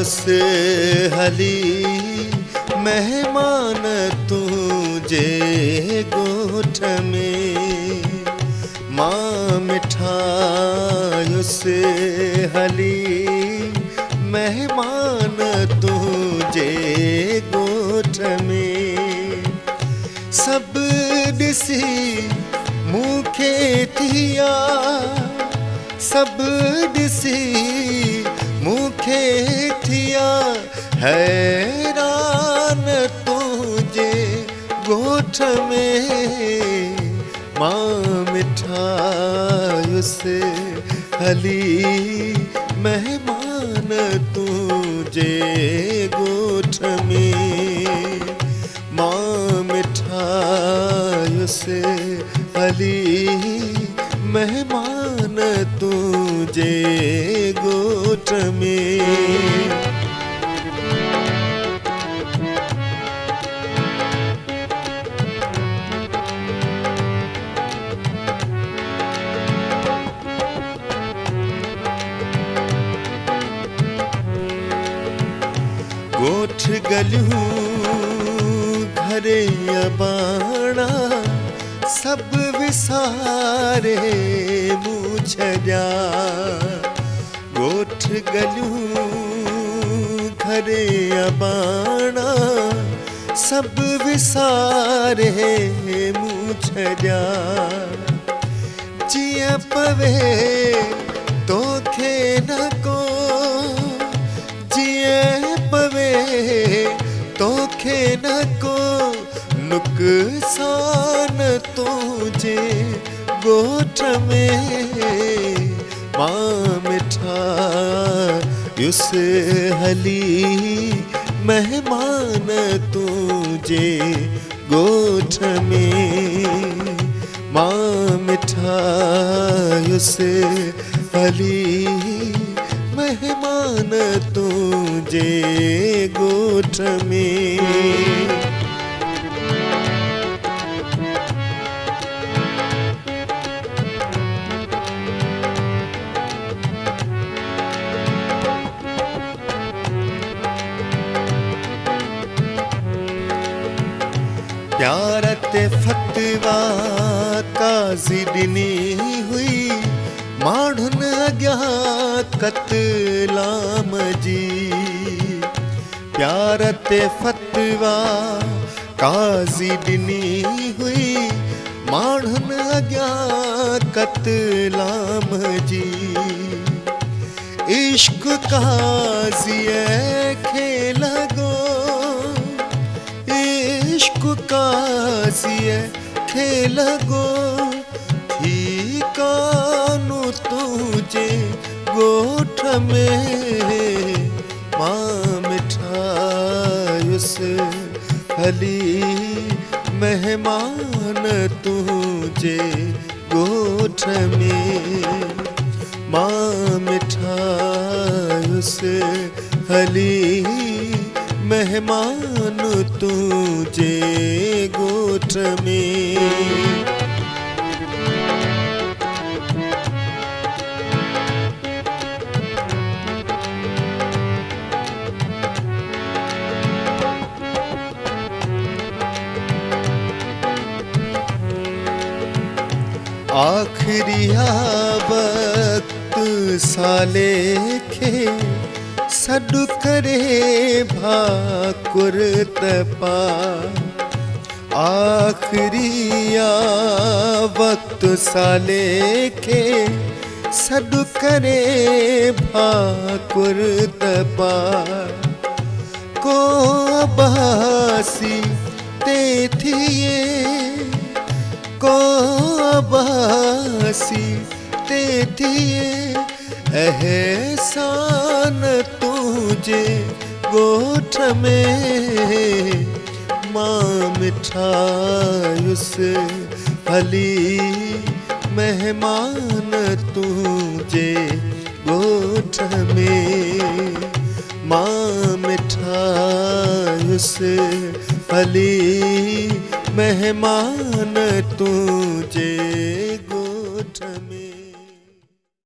से हली मेहमान तुझे गोठ में, माँ मिठाई से हली मेहमान तुझे गोठ में। सब दिसी मुखे थिया, सब दिसी मुखे थिया, हैरान तुझे गोठ में, माँ मिठाई से हली मेहमान तुझे गोठ में, माँ मिठाई से हली मेहमान तुझे गोठ में। गोठ गलूं घरे अबाणा, सब विसारे मुझा। गोठ गलूं घरे अबाणा, सब विसारे मुझा। जिया पवे तोखे न को, जिया पवे तोखे न को, नुकसान तुझे गोठ में, माँ मिठाई से हली मेहमान तुझे गोठ में, माँ मिठाई से हली मेहमान तुझे गोठ में। प्यार ते फतवा काज़ी ॾिनी हुई, माण्हुन अॻियां क़त्लाम जी। प्यार ते फतवा काज़ी ॾिनी हुई, माण्हुन अॻियां क़त्लाम जी। इश्क काज़ीअ खे लॻो, इश्क काज़ीअ खे लॻो, थी कानू तुझे गोठ में, माँ मिठाई से हली मेहमान तुझे गोठ में, माँ मिठाई से हली मेहमान तुझे गोठ में। आखिरी वक्त साले खे सॾु करे भाकुर तपा। आखिरी वक्त साले खे सॾु करे भाकुर तपा। को अबासी ते थिए, को अबासी ते थिए, एहसान तुझे गोठ में, माँ मिठाई से हली मेहमान तुझे गोठ में, माँ मिठाई से हली मेहमान तुझे